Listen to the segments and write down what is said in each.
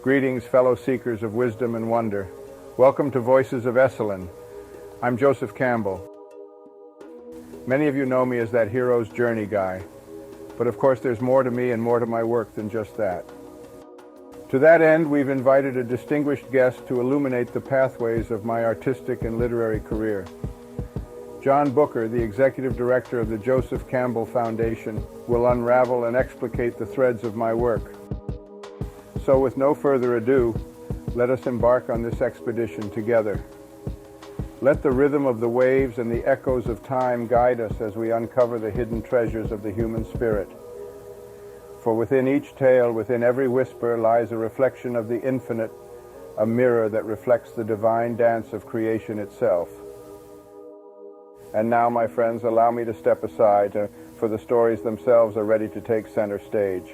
Greetings, fellow seekers of wisdom and wonder. Welcome to Voices of Esalen. I'm Joseph Campbell. Many of you know me as that hero's journey guy, but of course there's more to me and more to my work than just that. To that end, we've invited a distinguished guest to illuminate the pathways of my artistic and literary career. John Bucher, the executive director of the Joseph Campbell Foundation, will unravel and explicate the threads of my work. So with no further ado, let us embark on this expedition together. Let the rhythm of the waves and the echoes of time guide us as we uncover the hidden treasures of the human spirit. For within each tale, within every whisper, lies a reflection of the infinite, a mirror that reflects the divine dance of creation itself. And now, my friends, allow me to step aside, for the stories themselves are ready to take center stage.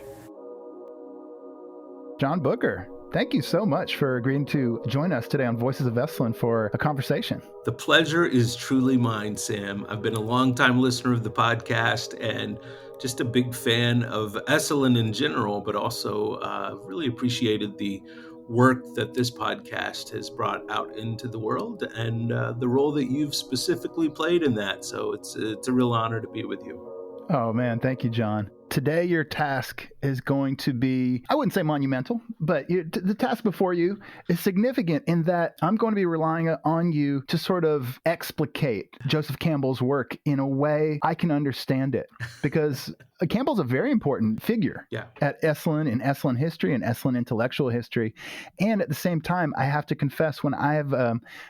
John Bucher, thank you so much for agreeing to join us today on Voices of Esalen for a conversation. The pleasure is truly mine, Sam. I've been a longtime listener of the podcast and just a big fan of Esalen in general, but also really appreciated the work that this podcast has brought out into the world and the role that you've specifically played in that. So it's a real honor to be with you. Oh, man. Thank you, John. Today, your task is going to be, I wouldn't say monumental, but the task before you is significant in that I'm going to be relying on you to sort of explicate Joseph Campbell's work in a way I can understand it. Because Campbell's a very important figure at Esalen, in Esalen history and Esalen intellectual history. And at the same time, I have to confess, when I have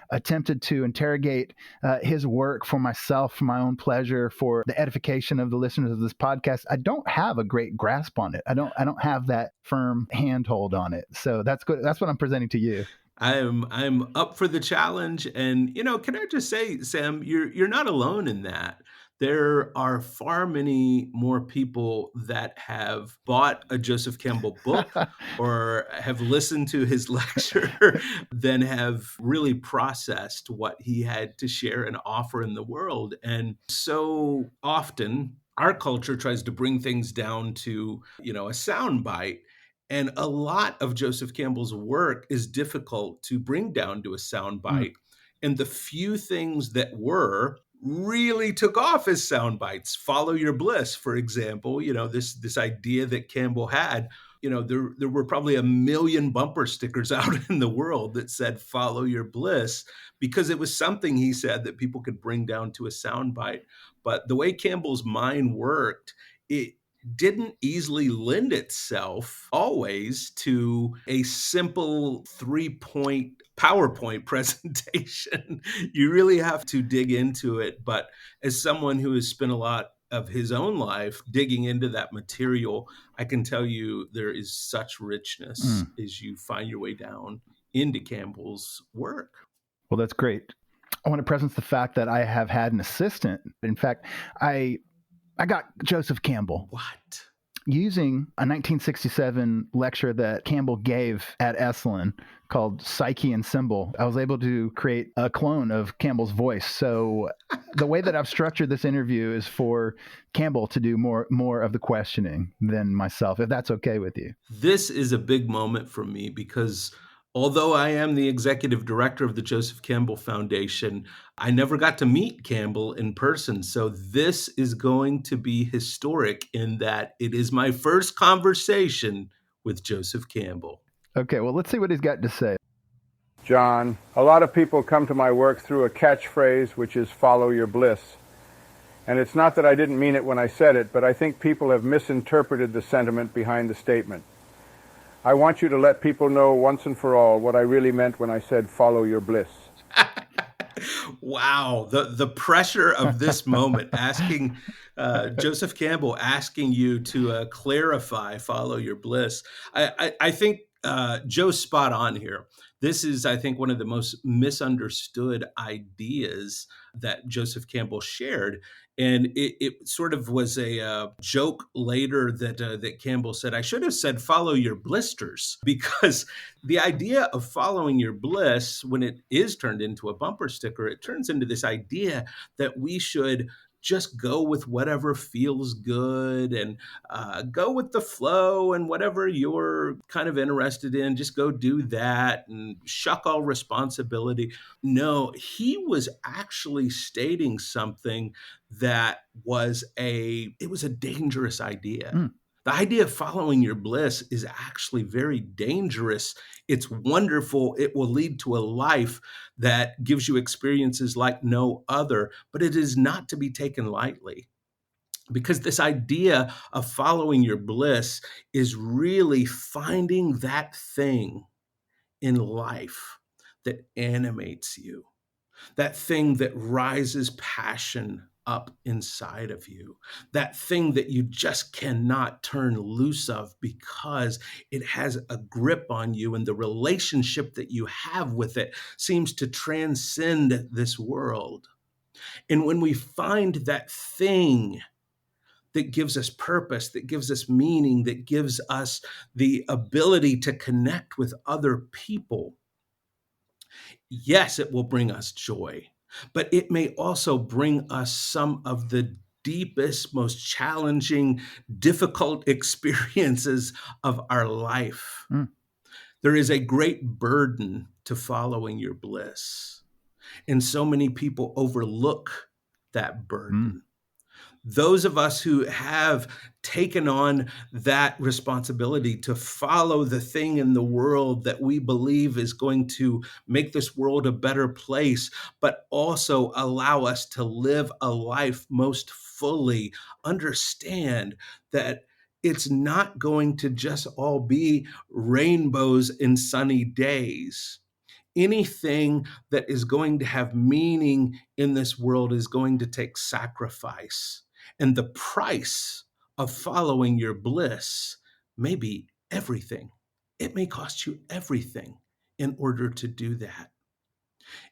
attempted to interrogate his work for myself, for my own pleasure, for the edification of the listeners of this podcast, I don't have a great grasp on it. I don't have that firm handhold on it. So that's good. That's what I'm presenting to you. I'm up for the challenge. And, can I just say, Sam, you're not alone in that. There are far many more people that have bought a Joseph Campbell book or have listened to his lecture than have really processed what he had to share and offer in the world. And so often our culture tries to bring things down to, a sound bite. And a lot of Joseph Campbell's work is difficult to bring down to a sound bite. And the few things that really took off as sound bites. Follow your bliss, for example, this idea that Campbell had, there were probably 1 million bumper stickers out in the world that said, follow your bliss, because it was something he said that people could bring down to a sound bite. But the way Campbell's mind worked, it didn't easily lend itself always to a simple 3-point PowerPoint presentation. You really have to dig into it. But as someone who has spent a lot of his own life digging into that material, I can tell you there is such richness as you find your way down into Campbell's work. Well, that's great. I want to presence the fact that I have had an assistant. In fact, I got Joseph Campbell. What? Using a 1967 lecture that Campbell gave at Esalen called Psyche and Symbol, I was able to create a clone of Campbell's voice. So the way that I've structured this interview is for Campbell to do more of the questioning than myself, if that's okay with you. This is a big moment for me because although I am the executive director of the Joseph Campbell Foundation, I never got to meet Campbell in person. So this is going to be historic in that it is my first conversation with Joseph Campbell. Okay, well, let's see what he's got to say. John, a lot of people come to my work through a catchphrase, which is follow your bliss. And it's not that I didn't mean it when I said it, but I think people have misinterpreted the sentiment behind the statement. I want you to let people know once and for all what I really meant when I said follow your bliss. Wow. The pressure of this moment, asking Joseph Campbell, asking you to clarify, follow your bliss. I think Joe's spot on here. This is, I think, one of the most misunderstood ideas that Joseph Campbell shared. And it sort of was a joke later that Campbell said, I should have said, follow your blisters, because the idea of following your bliss, when it is turned into a bumper sticker, it turns into this idea that we should just go with whatever feels good and go with the flow, and whatever you're kind of interested in, just go do that and shuck all responsibility. No, he was actually stating something that was it was a dangerous idea. Mm. The idea of following your bliss is actually very dangerous. It's wonderful. It will lead to a life that gives you experiences like no other, but it is not to be taken lightly. Because this idea of following your bliss is really finding that thing in life that animates you, that thing that rises passion up inside of you, that thing that you just cannot turn loose of because it has a grip on you, and the relationship that you have with it seems to transcend this world. And when we find that thing that gives us purpose, that gives us meaning, that gives us the ability to connect with other people, yes, it will bring us joy, but it may also bring us some of the deepest, most challenging, difficult experiences of our life. Mm. There is a great burden to following your bliss, and so many people overlook that burden. Those of us who have taken on that responsibility to follow the thing in the world that we believe is going to make this world a better place, but also allow us to live a life most fully, understand that it's not going to just all be rainbows and sunny days. Anything that is going to have meaning in this world is going to take sacrifice. And the price of following your bliss may be everything. It may cost you everything in order to do that.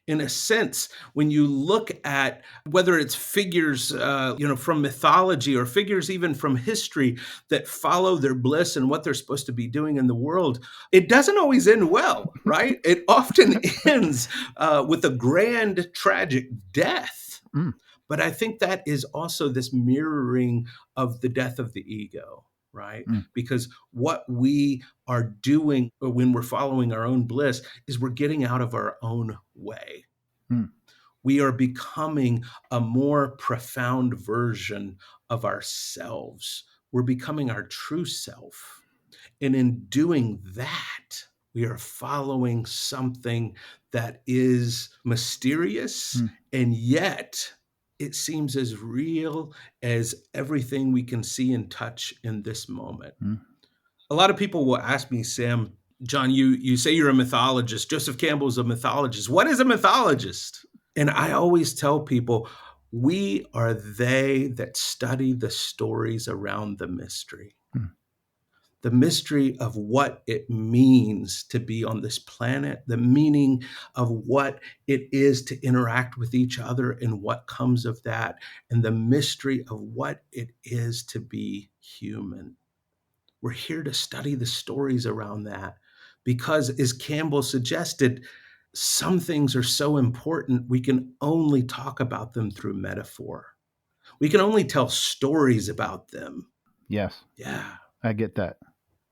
In a sense, when you look at whether it's figures, from mythology or figures even from history that follow their bliss and what they're supposed to be doing in the world, it doesn't always end well, right? It often ends with a grand, tragic death. Mm. But I think that is also this mirroring of the death of the ego, right? Mm. Because what we are doing when we're following our own bliss is we're getting out of our own way. Mm. We are becoming a more profound version of ourselves. We're becoming our true self. And in doing that, we are following something that is mysterious, and yet it seems as real as everything we can see and touch in this moment. A lot of people will ask me, Sam, John, you say you're a mythologist. Joseph Campbell is a mythologist. What is a mythologist? And I always tell people, we are they that study the stories around the mystery. The mystery of what it means to be on this planet, the meaning of what it is to interact with each other and what comes of that, and the mystery of what it is to be human. We're here to study the stories around that because, as Campbell suggested, some things are so important we can only talk about them through metaphor. We can only tell stories about them. Yes. Yeah. I get that.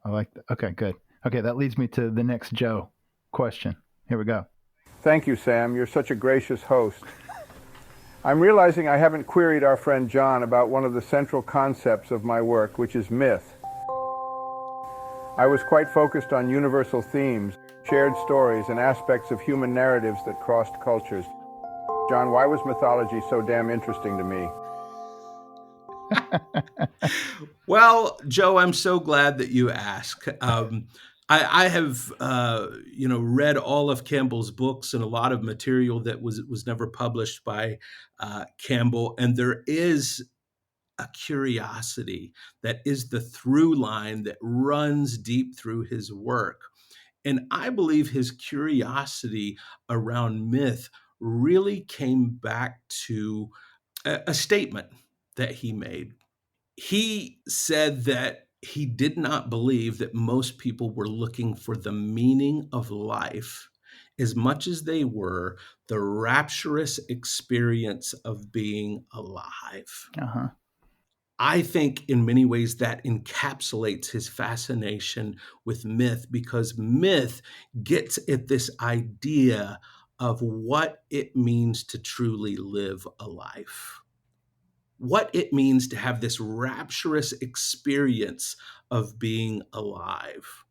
I like that. Okay, good. Okay, that leads me to the next Joe question. Here we go. Thank you, Sam. You're such a gracious host. I'm realizing I haven't queried our friend John about one of the central concepts of my work, which is myth. I was quite focused on universal themes, shared stories, and aspects of human narratives that crossed cultures. John, why was mythology so damn interesting to me? Well, Joe, I'm so glad that you ask. I have, read all of Campbell's books and a lot of material that was never published by Campbell, and there is a curiosity that is the through line that runs deep through his work. And I believe his curiosity around myth really came back to a statement that he made. He said that he did not believe that most people were looking for the meaning of life as much as they were the rapturous experience of being alive. Uh-huh. I think in many ways that encapsulates his fascination with myth, because myth gets at this idea of what it means to truly live a life, what it means to have this rapturous experience of being alive.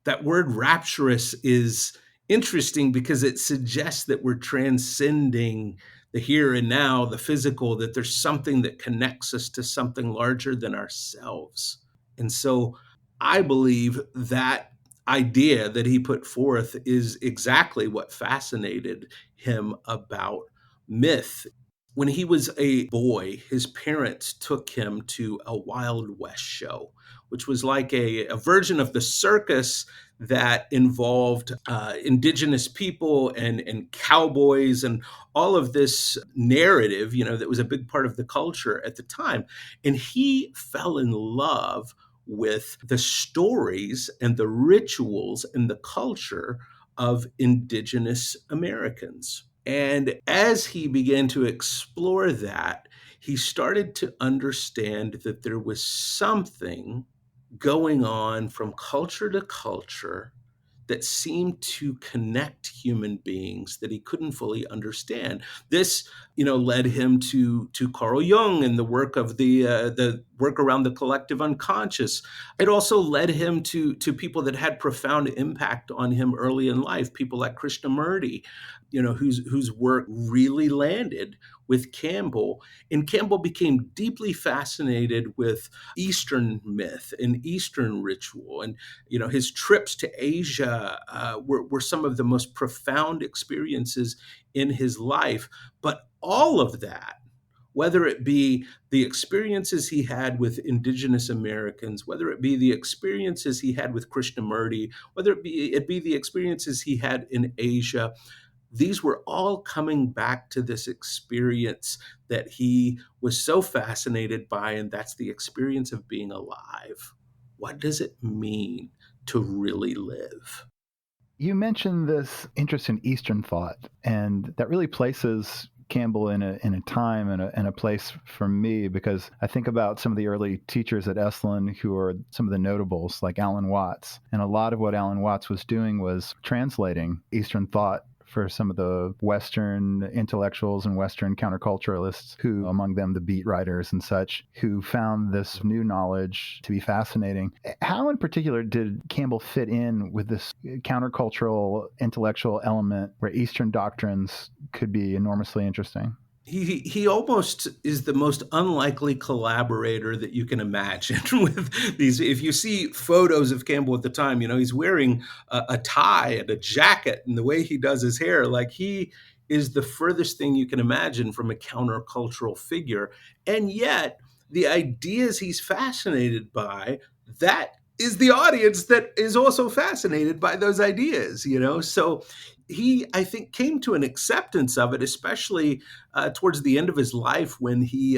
That word rapturous is interesting because it suggests that we're transcending the here and now, the physical, that there's something that connects us to something larger than ourselves. And so I believe that idea that he put forth is exactly what fascinated him about myth. When he was a boy, his parents took him to a Wild West show, which was like a version of the circus that involved indigenous people and cowboys and all of this narrative, that was a big part of the culture at the time. And he fell in love with the stories and the rituals and the culture of indigenous Americans. And as he began to explore that, he started to understand that there was something going on from culture to culture that seemed to connect human beings that he couldn't fully understand. This, led him to Carl Jung and the work of the work around the collective unconscious. It also led him to people that had profound impact on him early in life, people like Krishnamurti, whose work really landed with Campbell. And Campbell became deeply fascinated with Eastern myth and Eastern ritual. And, his trips to Asia were some of the most profound experiences in his life. But all of that, whether it be the experiences he had with indigenous Americans, whether it be the experiences he had with Krishnamurti, whether it be the experiences he had in Asia, these were all coming back to this experience that he was so fascinated by, and that's the experience of being alive. What does it mean to really live? You mentioned this interest in Eastern thought, and that really places Campbell in a time and a place for me, because I think about some of the early teachers at Esalen who are some of the notables, like Alan Watts. And a lot of what Alan Watts was doing was translating Eastern thought for some of the Western intellectuals and Western counterculturalists, who, among them the beat writers and such, who found this new knowledge to be fascinating. How in particular did Campbell fit in with this countercultural intellectual element where Eastern doctrines could be enormously interesting? He almost is the most unlikely collaborator that you can imagine with these. If you see photos of Campbell at the time, he's wearing a tie and a jacket, and the way he does his hair, like he is the furthest thing you can imagine from a countercultural figure. And yet the ideas he's fascinated by, that is the audience that is also fascinated by those ideas, So he, I think, came to an acceptance of it, especially towards the end of his life, when he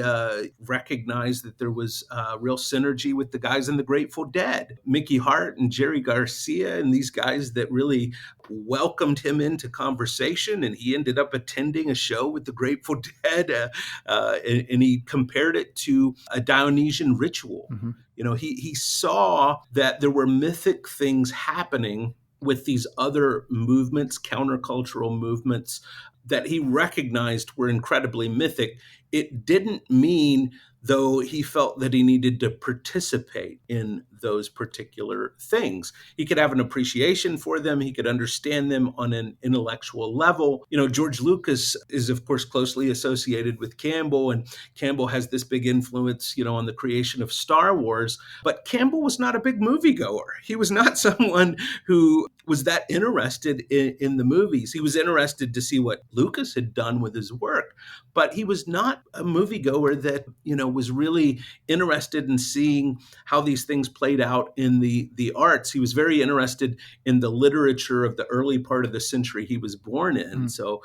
recognized that there was real synergy with the guys in the Grateful Dead, Mickey Hart and Jerry Garcia, and these guys that really welcomed him into conversation. And he ended up attending a show with the Grateful Dead, and he compared it to a Dionysian ritual. Mm-hmm. He saw that there were mythic things happening with these other movements, countercultural movements, that he recognized were incredibly mythic. It didn't mean, though, he felt that he needed to participate in those particular things. He could have an appreciation for them. He could understand them on an intellectual level. George Lucas is, of course, closely associated with Campbell, and Campbell has this big influence, on the creation of Star Wars. But Campbell was not a big moviegoer. He was not someone who was that interested in the movies. He was interested to see what Lucas had done with his work, but he was not a moviegoer that, was really interested in seeing how these things played out in the arts. He was very interested in the literature of the early part of the century he was born in. Mm. So,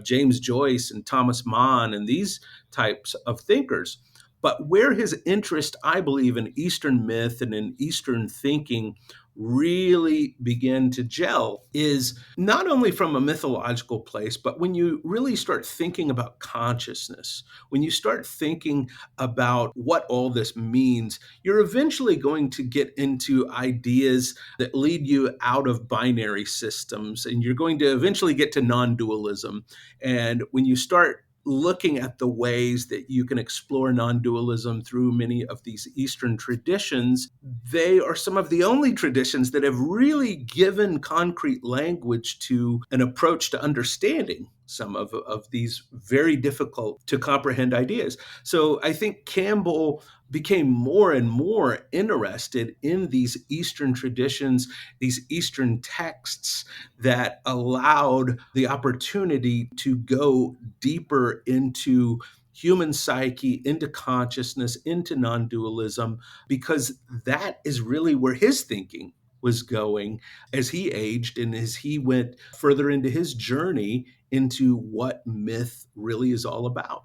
James Joyce and Thomas Mann and these types of thinkers. But where his interest, I believe, in Eastern myth and in Eastern thinking really begin to gel is not only from a mythological place, but when you really start thinking about consciousness, when you start thinking about what all this means, you're eventually going to get into ideas that lead you out of binary systems, and you're going to eventually get to non-dualism. And when you start looking at the ways that you can explore non-dualism through many of these Eastern traditions, they are some of the only traditions that have really given concrete language to an approach to understanding some of these very difficult to comprehend ideas. So I think Campbell became more and more interested in these Eastern traditions, these Eastern texts that allowed the opportunity to go deeper into human psyche, into consciousness, into non-dualism, because that is really where his thinking was going as he aged and as he went further into his journey into what myth really is all about.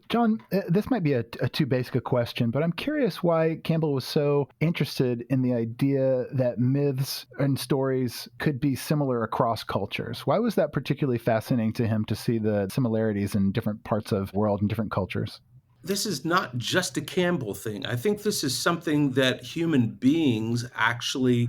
John, this might be a too basic a question, but I'm curious why Campbell was so interested in the idea that myths and stories could be similar across cultures. Why was that particularly fascinating to him to see the similarities in different parts of the world and different cultures? This is not just a Campbell thing. I think this is something that human beings actually,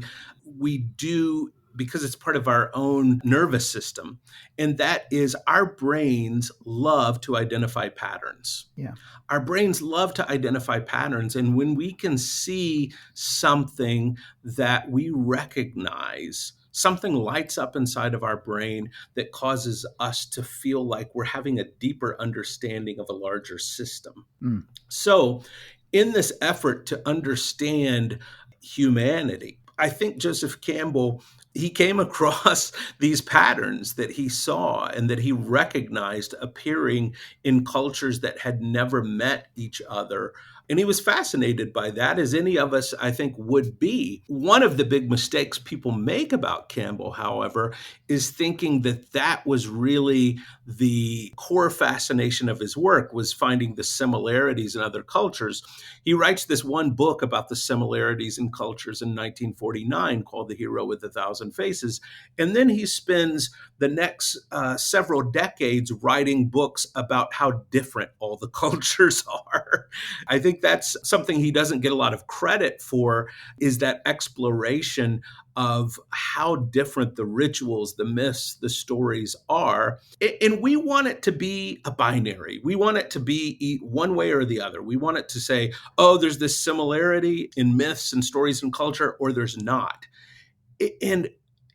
we do because it's part of our own nervous system. And that is our brains love to identify patterns. Yeah. Our brains love to identify patterns. And when we can see something that we recognize, something lights up inside of our brain that causes us to feel like we're having a deeper understanding of a larger system. Mm. So, in this effort to understand humanity, I think Joseph Campbell, he came across these patterns that he saw and that he recognized appearing in cultures that had never met each other. And he was fascinated by that, as any of us, I think, would be. One of the big mistakes people make about Campbell, however, is thinking that that was really the core fascination of his work, was finding the similarities in other cultures. He writes this one book about the similarities in cultures in 1949 called The Hero with a Thousand Faces. And then he spends the next several decades writing books about how different all the cultures are. I think that's something he doesn't get a lot of credit for, is that exploration of how different the rituals, the myths, the stories are. And we want it to be a binary. We want it to be one way or the other. We want it to say, oh, there's this similarity in myths and stories and culture, or there's not. And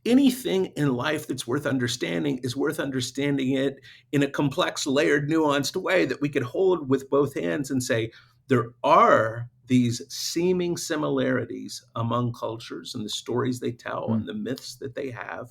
anything in life that's worth understanding is worth understanding it in a complex, layered, nuanced way that we could hold with both hands and say, there are these seeming similarities among cultures and the stories they tell and the myths that they have.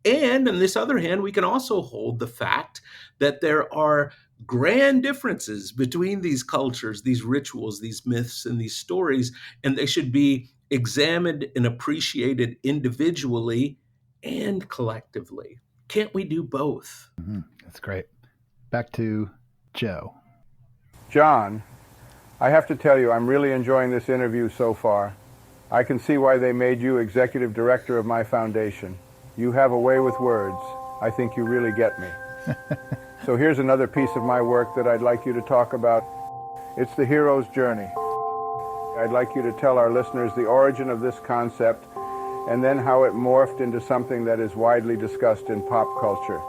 And on this other hand, we can also hold the fact that there are grand differences between these cultures, these rituals, these myths, and these stories, and they should be examined and appreciated individually and collectively. Can't we do both? Mm-hmm. That's great. Back to Joe. John, I have to tell you, I'm really enjoying this interview so far. I can see why they made you executive director of my foundation. You have a way with words. I think you really get me. So here's another piece of my work that I'd like you to talk about. It's the hero's journey. I'd like you to tell our listeners the origin of this concept and then how it morphed into something that is widely discussed in pop culture.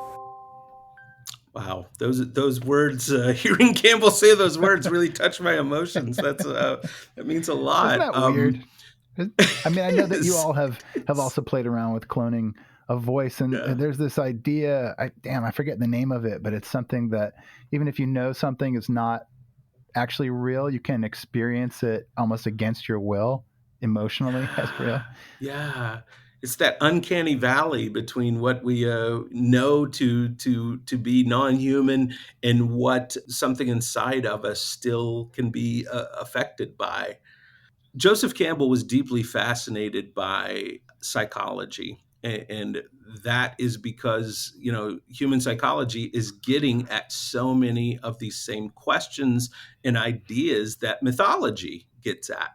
Wow, those words, hearing Campbell say those words really touched my emotions. That means a lot. Isn't that weird? I mean, I know that you all have also played around with cloning a voice, and there's this idea, I forget the name of it, but it's something that even if you know something is not actually real, you can experience it almost against your will emotionally as real. Yeah. It's that uncanny valley between what we know to be non-human and what something inside of us still can be affected by. Joseph Campbell was deeply fascinated by psychology, and that is because, human psychology is getting at so many of these same questions and ideas that mythology gets at.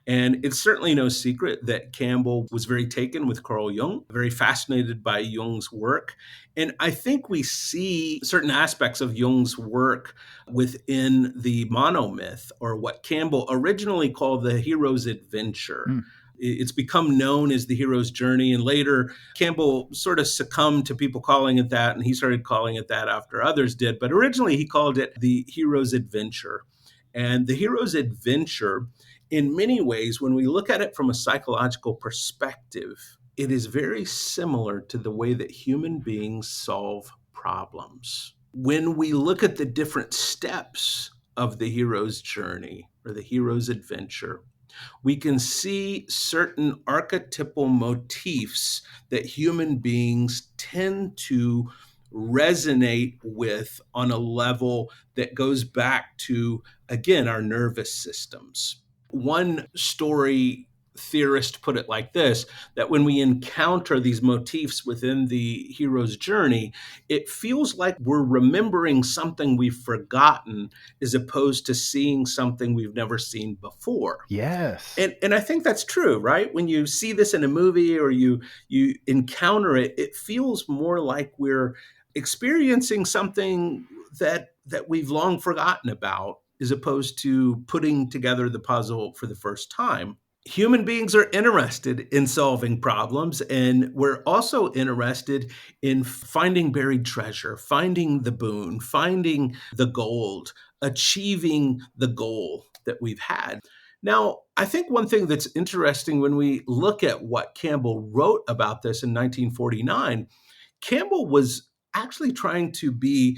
And it's certainly no secret that Campbell was very taken with Carl Jung, very fascinated by Jung's work. And I think we see certain aspects of Jung's work within the monomyth, or what Campbell originally called the hero's adventure. Mm. It's become known as the hero's journey. And later, Campbell sort of succumbed to people calling it that, and he started calling it that after others did. But originally, he called it the hero's adventure. And the hero's adventure, in many ways, when we look at it from a psychological perspective, it is very similar to the way that human beings solve problems. When we look at the different steps of the hero's journey or the hero's adventure, we can see certain archetypal motifs that human beings tend to resonate with on a level that goes back to, again, our nervous systems. One story theorist put it like this, that when we encounter these motifs within the hero's journey, it feels like we're remembering something we've forgotten as opposed to seeing something we've never seen before. Yes. And I think that's true, right? When you see this in a movie or you encounter it, it feels more like we're experiencing something that we've long forgotten about, as opposed to putting together the puzzle for the first time. Human beings are interested in solving problems, and we're also interested in finding buried treasure, finding the boon, finding the gold, achieving the goal that we've had. Now, I think one thing that's interesting when we look at what Campbell wrote about this in 1949, Campbell was actually trying to be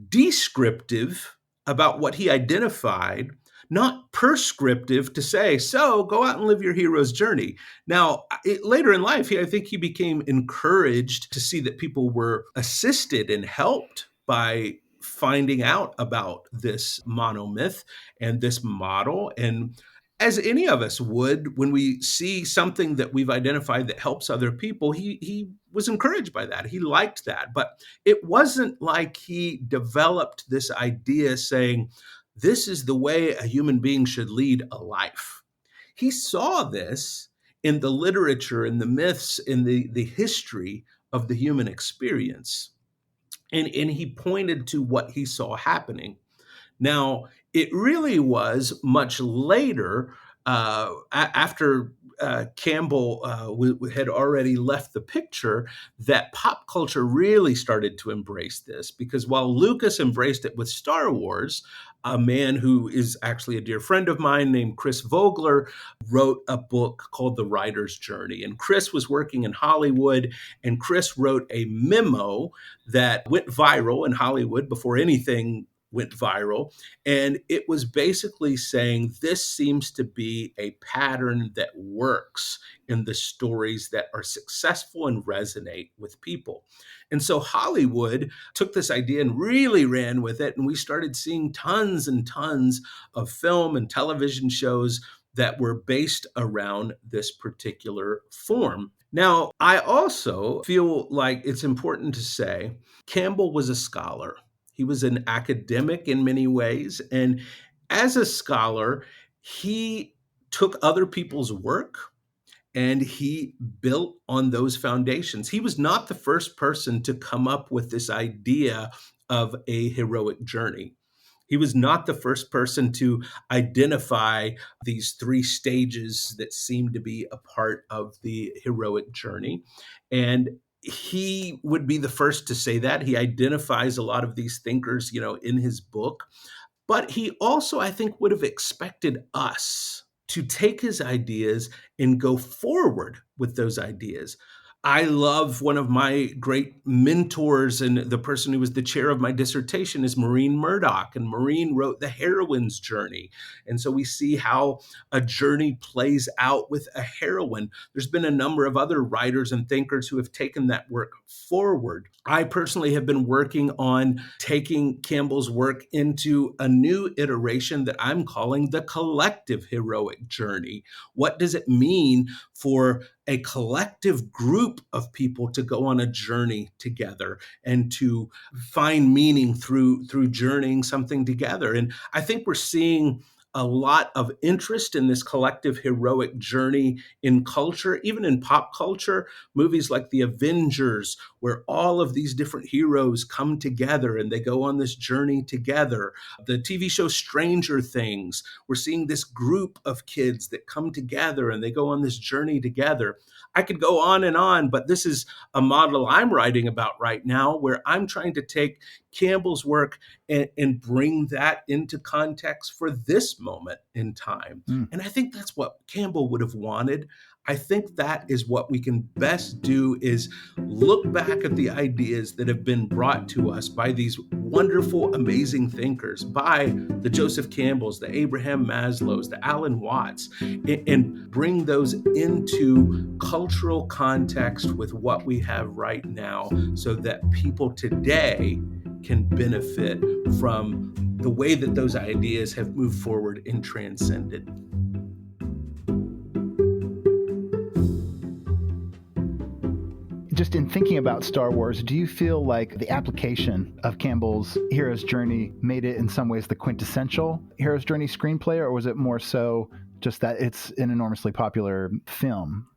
descriptive about what he identified, not prescriptive to say, so go out and live your hero's journey. Now, later in life, I think he became encouraged to see that people were assisted and helped by finding out about this monomyth and this model. And as any of us would, when we see something that we've identified that helps other people, he was encouraged by that. He liked that. But it wasn't like he developed this idea saying, this is the way a human being should lead a life. He saw this in the literature, in the myths, in the history of the human experience. And he pointed to what he saw happening. Now, it really was much later, after Campbell had already left the picture, that pop culture really started to embrace this. Because while Lucas embraced it with Star Wars, a man who is actually a dear friend of mine named Chris Vogler wrote a book called The Writer's Journey. And Chris was working in Hollywood, and Chris wrote a memo that went viral in Hollywood before anything went viral. And it was basically saying, this seems to be a pattern that works in the stories that are successful and resonate with people. And so Hollywood took this idea and really ran with it. And we started seeing tons and tons of film and television shows that were based around this particular form. Now, I also feel like it's important to say Campbell was a scholar. He was an academic in many ways. And as a scholar, he took other people's work and he built on those foundations. He was not the first person to come up with this idea of a heroic journey. He was not the first person to identify these three stages that seem to be a part of the heroic journey. And he would be the first to say that. He identifies a lot of these thinkers, in his book. But he also, I think, would have expected us to take his ideas and go forward with those ideas. I love one of my great mentors, and the person who was the chair of my dissertation is Maureen Murdoch. And Maureen wrote The Heroine's Journey. And so we see how a journey plays out with a heroine. There's been a number of other writers and thinkers who have taken that work forward. I personally have been working on taking Campbell's work into a new iteration that I'm calling the collective heroic journey. What does it mean for a collective group of people to go on a journey together and to find meaning through journeying something together? And I think we're seeing a lot of interest in this collective heroic journey in culture, even in pop culture. Movies like The Avengers, where all of these different heroes come together and they go on this journey together. The TV show Stranger Things, we're seeing this group of kids that come together and they go on this journey together. I could go on, but this is a model I'm writing about right now, where I'm trying to take Campbell's work and bring that into context for this moment in time. And I think that's what Campbell would have wanted. I think that is what we can best do, is look back at the ideas that have been brought to us by these wonderful, amazing thinkers, by the Joseph Campbells, the Abraham Maslows, the Alan Watts, and bring those into cultural context with what we have right now, so that people today can benefit from the way that those ideas have moved forward and transcended. Just in thinking about Star Wars, do you feel like the application of Campbell's hero's journey made it in some ways the quintessential hero's journey screenplay, or was it more so just that it's an enormously popular film?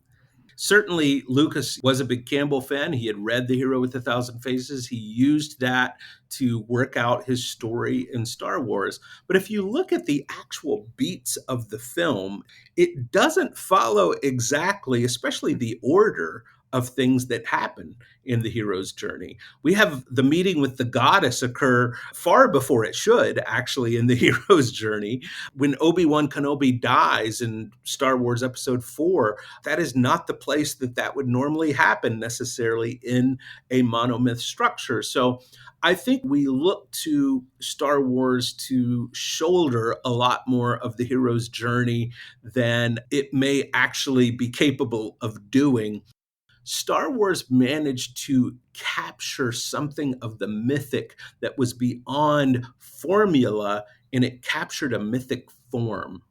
Certainly, Lucas was a big Campbell fan. He had read The Hero with a Thousand Faces. He used that to work out his story in Star Wars. But if you look at the actual beats of the film, it doesn't follow exactly, especially the order of things that happen in the hero's journey. We have the meeting with the goddess occur far before it should, actually, in the hero's journey. When Obi-Wan Kenobi dies in Star Wars Episode 4, that is not the place that would normally happen necessarily in a monomyth structure. So I think we look to Star Wars to shoulder a lot more of the hero's journey than it may actually be capable of doing. Star Wars managed to capture something of the mythic that was beyond formula, and it captured a mythic form.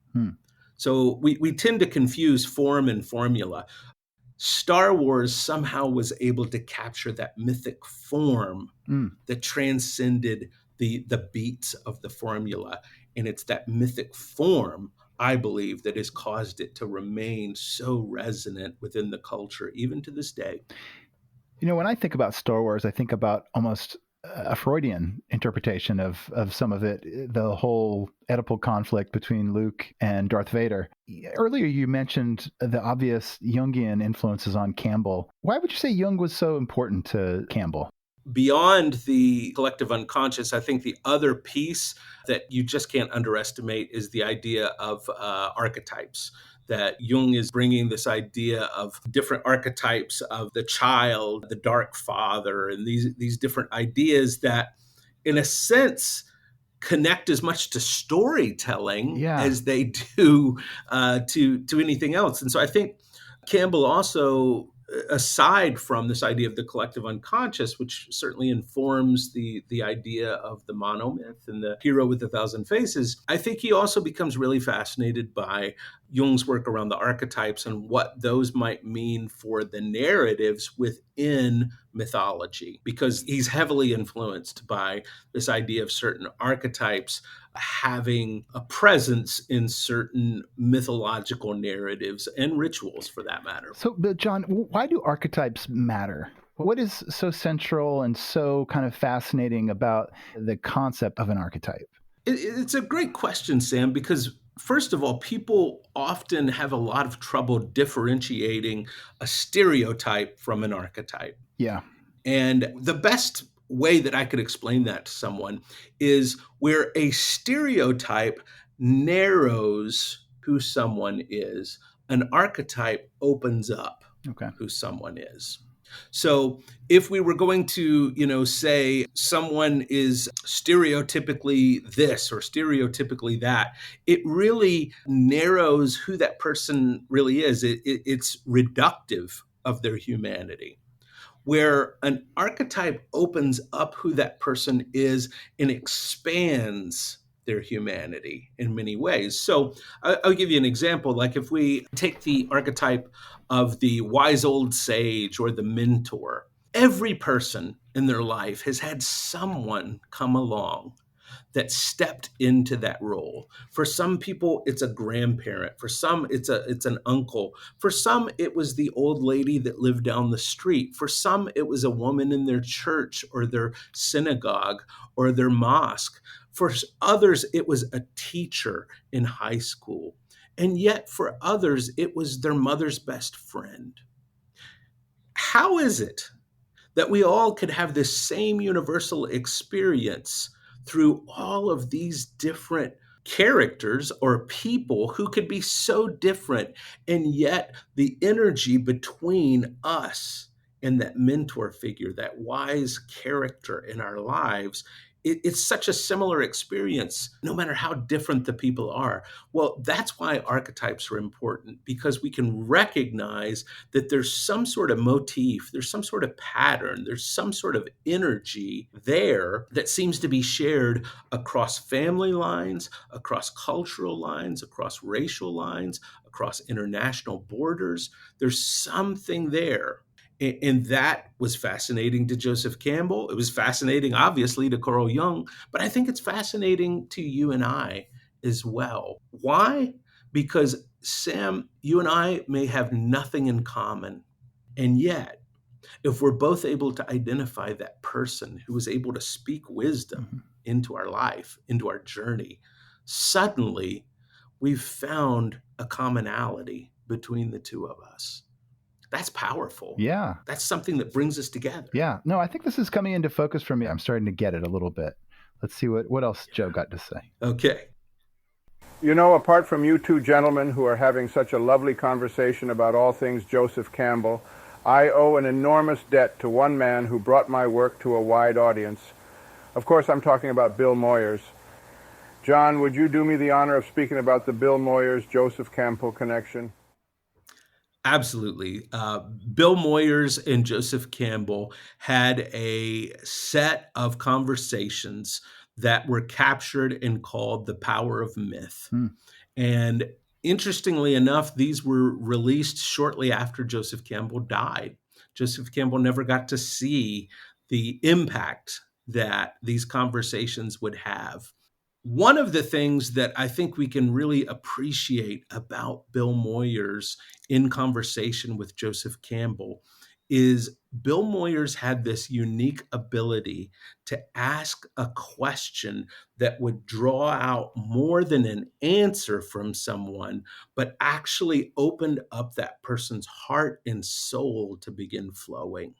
So we tend to confuse form and formula. Star Wars somehow was able to capture that mythic form that transcended the beats of the formula. And it's that mythic form, I believe, that has caused it to remain so resonant within the culture, even to this day. You know, when I think about Star Wars, I think about almost a Freudian interpretation of some of it, the whole Oedipal conflict between Luke and Darth Vader. Earlier, you mentioned the obvious Jungian influences on Campbell. Why would you say Jung was so important to Campbell? Beyond the collective unconscious, I think the other piece that you just can't underestimate is the idea of archetypes. That Jung is bringing this idea of different archetypes of the child, the dark father, and these different ideas that, in a sense, connect as much to storytelling as they do to anything else. And so I think Campbell also, aside from this idea of the collective unconscious, which certainly informs the idea of the monomyth and the hero with a thousand faces, I think he also becomes really fascinated by Jung's work around the archetypes and what those might mean for the narratives within mythology, because he's heavily influenced by this idea of certain archetypes having a presence in certain mythological narratives and rituals, for that matter. So, John, why do archetypes matter? What is so central and so kind of fascinating about the concept of an archetype? It's a great question, Sam, because first of all, people often have a lot of trouble differentiating a stereotype from an archetype. Yeah. And the best way that I could explain that to someone is where a stereotype narrows who someone is, an archetype opens up who someone is. So if we were going to, say someone is stereotypically this or stereotypically that, it really narrows who that person really is. It's reductive of their humanity. Where an archetype opens up who that person is and expands their humanity in many ways. So I'll give you an example. Like if we take the archetype of the wise old sage or the mentor, every person in their life has had someone come along that stepped into that role. For some people, it's a grandparent. For some, it's an uncle. For some, it was the old lady that lived down the street. For some, it was a woman in their church or their synagogue or their mosque. For others, it was a teacher in high school. And yet for others, it was their mother's best friend. How is it that we all could have this same universal experience through all of these different characters or people who could be so different, and yet the energy between us and that mentor figure, that wise character in our lives, it's such a similar experience, no matter how different the people are? Well, that's why archetypes are important, because we can recognize that there's some sort of motif, there's some sort of pattern, there's some sort of energy there that seems to be shared across family lines, across cultural lines, across racial lines, across international borders. There's something there. And that was fascinating to Joseph Campbell. It was fascinating, obviously, to Carl Jung, but I think it's fascinating to you and I as well. Why? Because, Sam, you and I may have nothing in common. And yet, if we're both able to identify that person who was able to speak wisdom into our life, into our journey, suddenly we've found a commonality between the two of us. That's powerful. Yeah. That's something that brings us together. Yeah. No, I think this is coming into focus for me. I'm starting to get it a little bit. Let's see what else Joe got to say. Okay. You know, apart from you two gentlemen who are having such a lovely conversation about all things Joseph Campbell, I owe an enormous debt to one man who brought my work to a wide audience. Of course, I'm talking about Bill Moyers. John, would you do me the honor of speaking about the Bill Moyers-Joseph Campbell connection? Absolutely. Bill Moyers and Joseph Campbell had a set of conversations that were captured and called The Power of Myth. And interestingly enough, these were released shortly after Joseph Campbell died. Joseph Campbell never got to see the impact that these conversations would have. One of the things that I think we can really appreciate about Bill Moyers in conversation with Joseph Campbell is Bill Moyers had this unique ability to ask a question that would draw out more than an answer from someone, but actually opened up that person's heart and soul to begin flowing.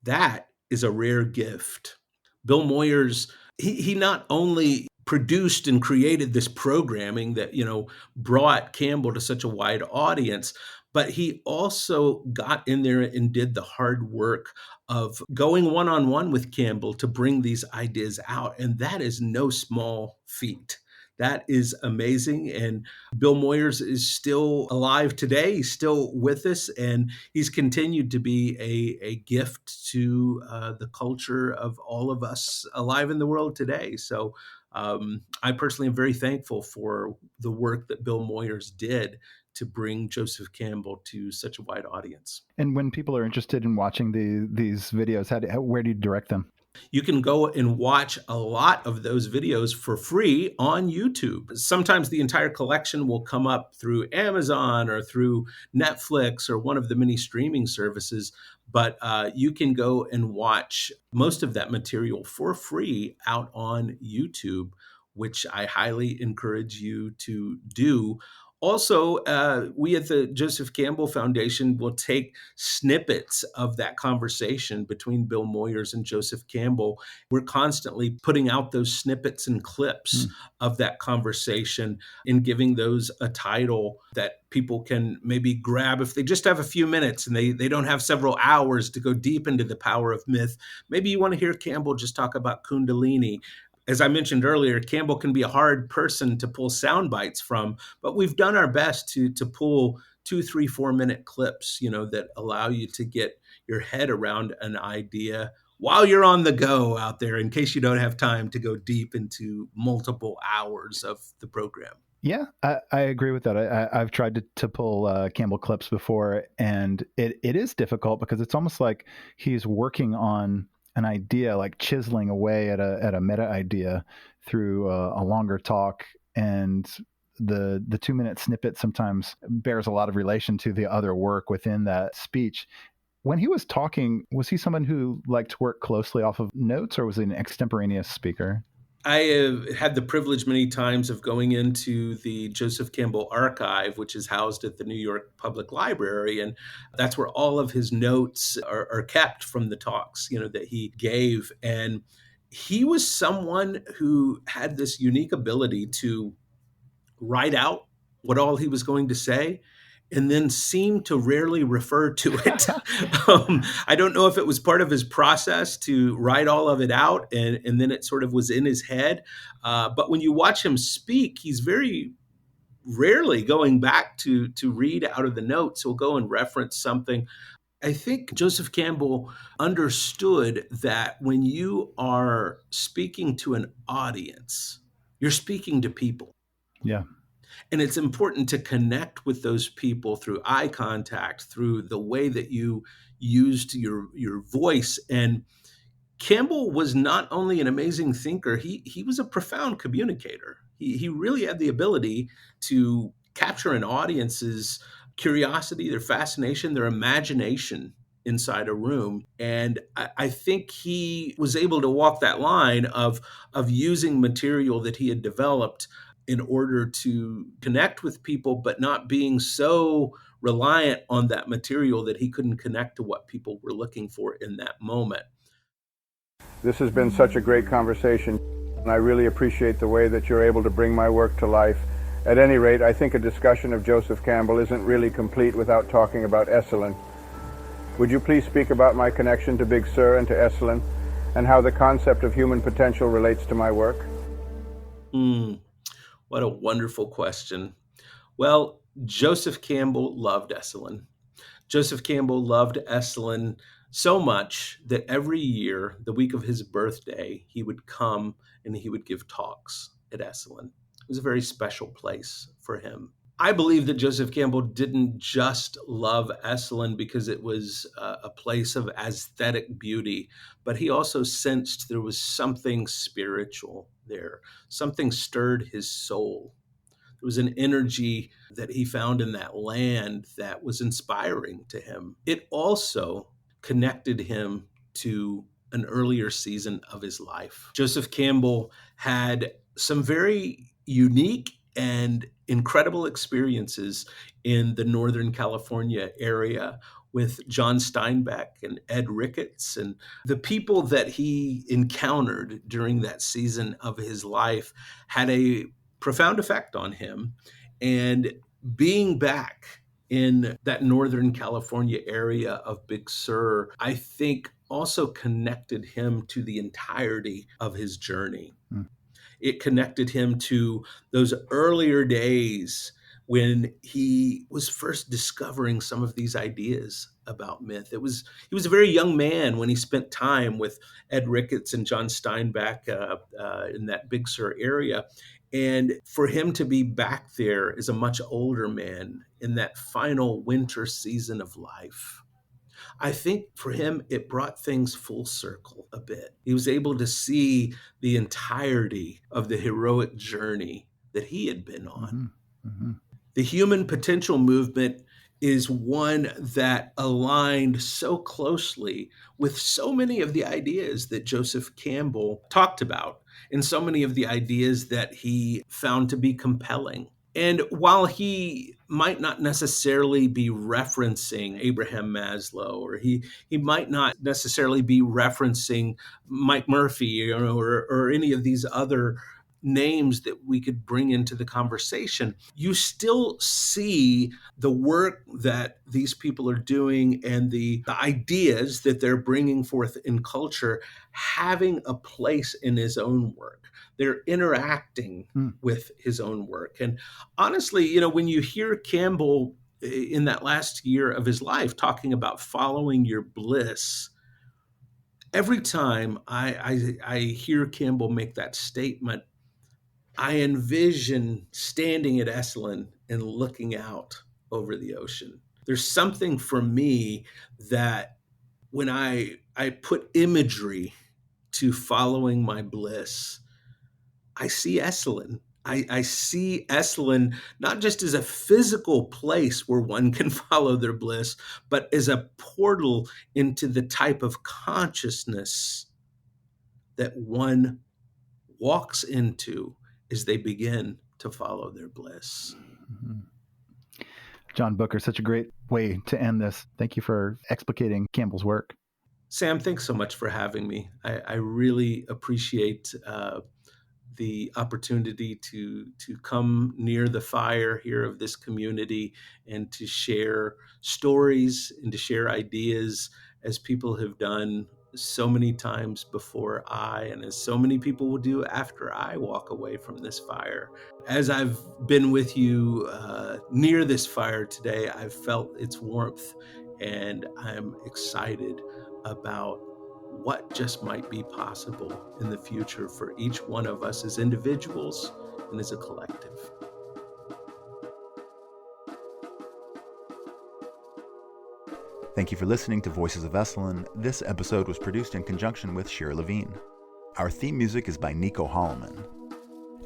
That is a rare gift. Bill Moyers, he not only produced and created this programming that, brought Campbell to such a wide audience, but he also got in there and did the hard work of going one-on-one with Campbell to bring these ideas out. And that is no small feat. That is amazing. And Bill Moyers is still alive today. He's still with us, and he's continued to be a gift to the culture of all of us alive in the world today. So I personally am very thankful for the work that Bill Moyers did to bring Joseph Campbell to such a wide audience. And when people are interested in watching these videos, where do you direct them? You can go and watch a lot of those videos for free on YouTube. Sometimes the entire collection will come up through Amazon or through Netflix or one of the many streaming services, but you can go and watch most of that material for free out on YouTube, which I highly encourage you to do. Also, we at the Joseph Campbell Foundation will take snippets of that conversation between Bill Moyers and Joseph Campbell. We're constantly putting out those snippets and clips of that conversation and giving those a title that people can maybe grab if they just have a few minutes and they don't have several hours to go deep into the power of myth. Maybe you want to hear Campbell just talk about Kundalini. As I mentioned earlier, Campbell can be a hard person to pull sound bites from, but we've done our best to pull 2, 3, 4-minute clips, that allow you to get your head around an idea while you're on the go out there, in case you don't have time to go deep into multiple hours of the program. Yeah, I agree with that. I've tried to pull Campbell clips before, and it is difficult because it's almost like he's working on an idea, like chiseling away at a meta idea through a longer talk. And the 2-minute snippet sometimes bears a lot of relation to the other work within that speech. When he was talking, was he someone who liked to work closely off of notes, or was he an extemporaneous speaker? I have had the privilege many times of going into the Joseph Campbell archive, which is housed at the New York Public Library. And that's where all of his notes are kept from the talks, that he gave. And he was someone who had this unique ability to write out what all he was going to say and then seemed to rarely refer to it. I don't know if it was part of his process to write all of it out and then it sort of was in his head. But when you watch him speak, he's very rarely going back to read out of the notes. He'll go and reference something. I think Joseph Campbell understood that when you are speaking to an audience, you're speaking to people. Yeah. And it's important to connect with those people through eye contact, through the way that you used your voice. And Campbell was not only an amazing thinker, he was a profound communicator. He really had the ability to capture an audience's curiosity, their fascination, their imagination inside a room. And I think he was able to walk that line of using material that he had developed in order to connect with people, but not being so reliant on that material that he couldn't connect to what people were looking for in that moment. This has been such a great conversation, and I really appreciate the way that you're able to bring my work to life. At any rate, I think a discussion of Joseph Campbell isn't really complete without talking about Esalen. Would you please speak about my connection to Big Sur and to Esalen, and how the concept of human potential relates to my work? What a wonderful question. Well, Joseph Campbell loved Esalen. Joseph Campbell loved Esalen so much that every year, the week of his birthday, he would come and he would give talks at Esalen. It was a very special place for him. I believe that Joseph Campbell didn't just love Esalen because it was a place of aesthetic beauty, but he also sensed there was something spiritual there. Something stirred his soul. There was an energy that he found in that land that was inspiring to him. It also connected him to an earlier season of his life. Joseph Campbell had some very unique and incredible experiences in the Northern California area with John Steinbeck and Ed Ricketts. And the people that he encountered during that season of his life had a profound effect on him. And being back in that Northern California area of Big Sur, I think also connected him to the entirety of his journey. It connected him to those earlier days when he was first discovering some of these ideas about myth. He was a very young man when he spent time with Ed Ricketts and John Steinbeck in that Big Sur area. And for him to be back there as a much older man in that final winter season of life, I think for him, it brought things full circle a bit. He was able to see the entirety of the heroic journey that he had been on. Mm-hmm. The human potential movement is one that aligned so closely with so many of the ideas that Joseph Campbell talked about and so many of the ideas that he found to be compelling. And while he might not necessarily be referencing Abraham Maslow, or he might not necessarily be referencing Mike Murphy or any of these other names that we could bring into the conversation, you still see the work that these people are doing and the ideas that they're bringing forth in culture having a place in his own work. They're interacting with his own work. And honestly, when you hear Campbell in that last year of his life talking about following your bliss, every time I hear Campbell make that statement, I envision standing at Esalen and looking out over the ocean. There's something for me that when I I put imagery to following my bliss, I see Esalen. I see Esalen not just as a physical place where one can follow their bliss, but as a portal into the type of consciousness that one walks into as they begin to follow their bliss. Mm-hmm. John Bucher, such a great way to end this. Thank you for explicating Campbell's work. Sam, thanks so much for having me. I really appreciate the opportunity to come near the fire here of this community and to share stories and to share ideas as people have done so many times before and as so many people will do after I walk away from this fire. As I've been with you near this fire today, I've felt its warmth, and I'm excited about what just might be possible in the future for each one of us as individuals and as a collective. Thank you for listening to Voices of Esalen. This episode was produced in conjunction with Shira Levine. Our theme music is by Nico Holloman.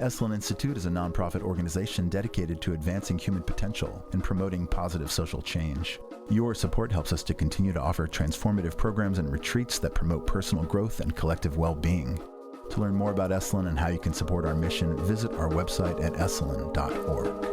Esalen Institute is a nonprofit organization dedicated to advancing human potential and promoting positive social change. Your support helps us to continue to offer transformative programs and retreats that promote personal growth and collective well-being. To learn more about Esalen and how you can support our mission, visit our website at esalen.org.